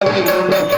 Hallelujah.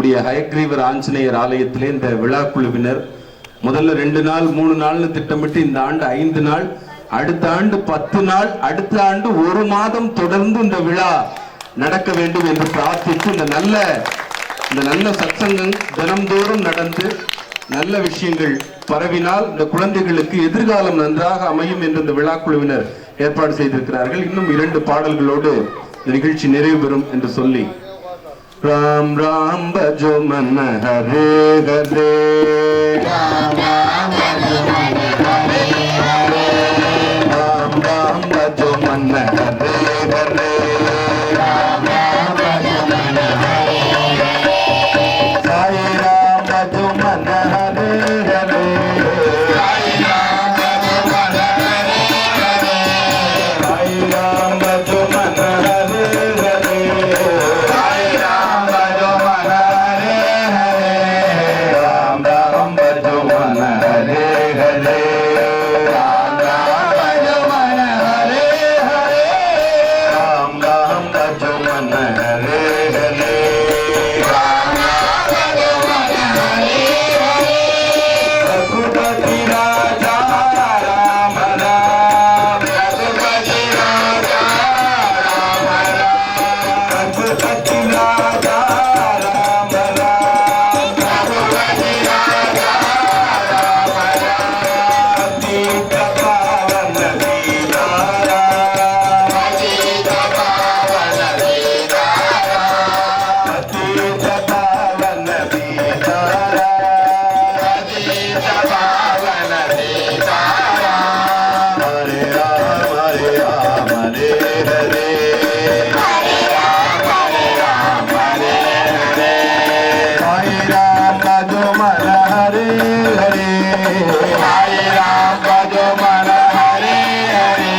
நம்முடைய ஹயக்ரீவர் ஆஞ்சநேயர் ஆலயத்திலே இந்த விழா குழுவினர் முதல்ல 2 நாள் 3 நாள்னு திட்டமிட்டு இந்த ஆண்டு 5 நாள், அடுத்த ஆண்டு 10 நாள், அடுத்த ஆண்டு 1 மாதம் தொடர்ந்து இந்த விழா நடக்க வேண்டும் என்று பிரார்த்தித்து இந்த நல்ல சத்சங்கம் தினம்தோறும் நடந்து நல்ல விஷயங்கள் பரவினால் இந்த குழந்தைகளுக்கு எதிர்காலம் நன்றாக அமையும் என்று இந்த விழா குழுவினர் ஏற்பாடு செய்திருக்கிறார்கள். இன்னும் 2 பாடல்களோடு இந்த நிகழ்ச்சி நிறைவு பெறும் என்று சொல்லி ராம் ராம் பஜோ மன ஹரே ஹரே ராம் ராம் பஜோ மன ஹரே ஹரே ராம் ராம் பஜோ மன ஹரே ஹரே ராம் ராம் பஜோ மன ஹரே ஹரே சாய் ராம் பஜோ மன ஹரே ஹரே சாய் ராம் பஜோ மன ஹரே ஹரே சாய் ராம் பஜோ மன ஹரே ஹரே சாய் ராம் பஜோ மன ஹரே ஹரே ராம் ராம் பஜோ மன ஹரே ஹரே ராம் ராம் பஜோ மன ஹரே ஹரே ராம் ராம் பஜோ மன ஹரே ஹரே ராம் ராம் பஜோ மன ஹரே ஹரே ரகுபதி ராஜா ராम राम रघुपति राजा राम राम रघुपति राजा राम राम रघुपति राजा राम राम अतीत पावन सीताराम अतीत पावन सीताराम अतीत पावन सीताराम अतीत पावन सीताराम हरे राम हरे राम हरे हरे हरे राम हरे राम हरे हरे साई राम भजो मन हरे हरे साई राम भजो मन हरे हरे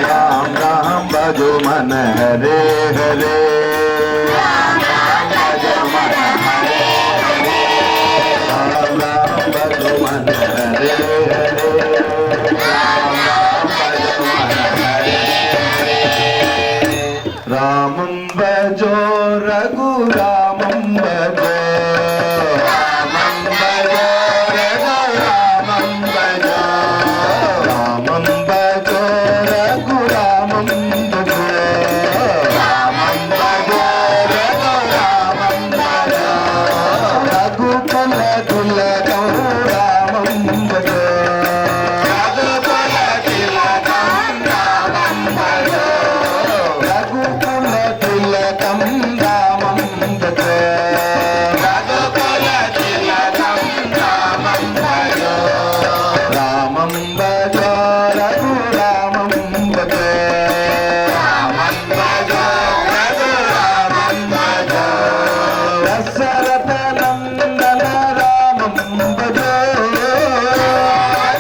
राम राम भजो मन हरे हरे राम राम भजो मन हरे हरे राम राम भजो मन हरे हरे राम राम भजो मन हरे हरे रामं भजो रघुरामं भजो रामं भजो रघुरामं भजो रामं भजो रघुरामं भजो रामं भजो रघुरामं भजो रघुकुल तिलकं रामं भजो रघुकुल तिलकं रामं भजो रघुकुल तिलकं रामं भजो रघुकुल तिलकं रामं भजो रामं भजो रघुरामं भजो रामं भजो रघुरामं भजो दशरथ नन्दन रामं भजो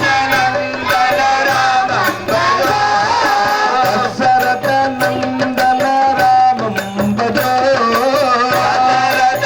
नन्दन रामं भजो दशरथ नन्दन रामं भजो दशरथ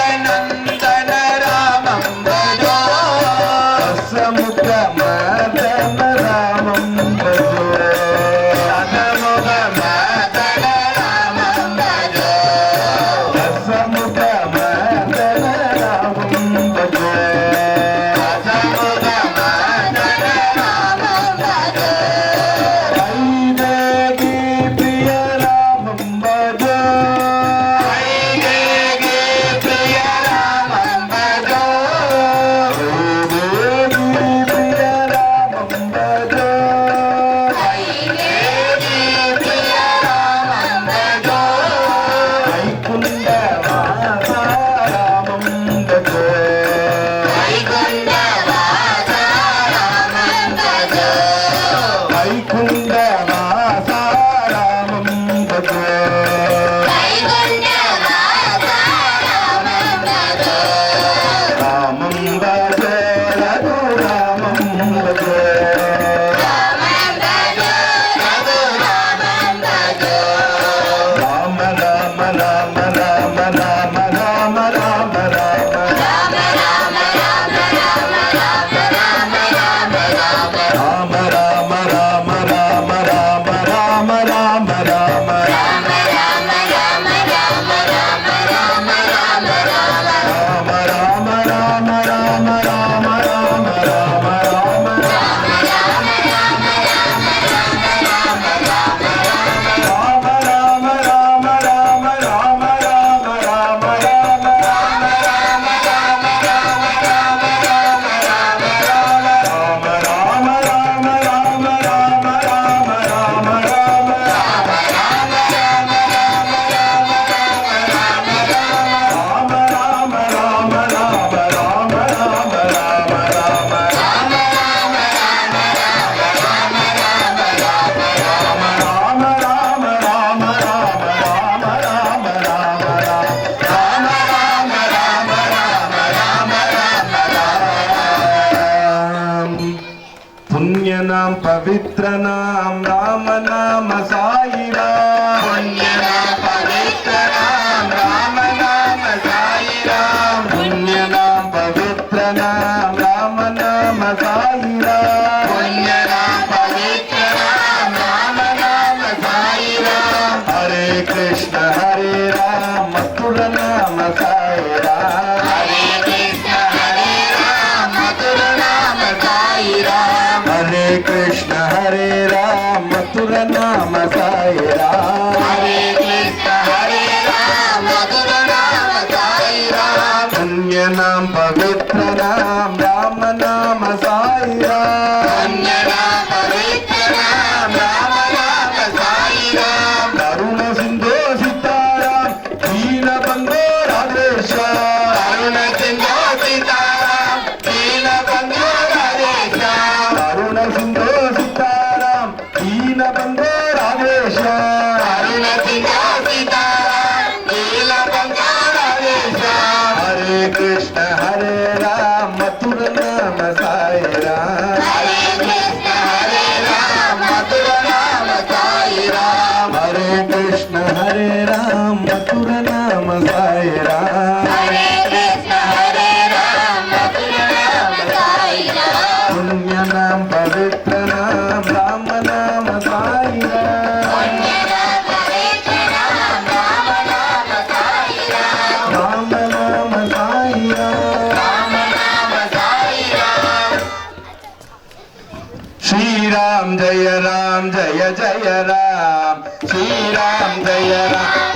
पवित्र नाम राम नाम साई राम। पुण्य नाम पवित्र नाम राम नाम साई राम। पुण्य नाम पवित्र नाम राम नाम साई राम। पुण्य नाम पवित्र नाम राम नाम साई राम। हरे कृष्ण हरे राम मधुर नाम साई राम। हरे कृष्ण हरे राम मधुर नाम साई राम। हरे कृष्ण हरे राम मधुर नाम साई राम। हरे कृष्ण हरे राम मधुर नाम साई राम। पुण्य नाम पवित्र नाम राम नाम साई राम। पुण्य नाम पवित्र नाम राम नाम साई राम। करुण सिंधु सीताराम दीन बंधु राधेश्याम। करुण सिंधु सीताराम दीन बंधु राधेश्याम। करुण सिंधु सीताराम दीन बंधु राधेश्याम। करुण सिंधु सीताराम दीन बंधु राधेश्याम। हरे कृष्ण हरे राम मधुर नाम साई राम। हरे कृष्ण हरे राम मधुर नाम साई राम। हरे कृष्ण हरे राम मधुर नाम साई राम। हरे कृष्ण हरे राम मधुर नाम साई राम। पुण्य नाम पवित्र नाम राम नाम साई राम। पुण्य नाम पवित्र नाम राम नाम साई राम। राम नाम साई राम। राम नाम साई राम। श्री राम जय जय राम। श्री राम जय राम।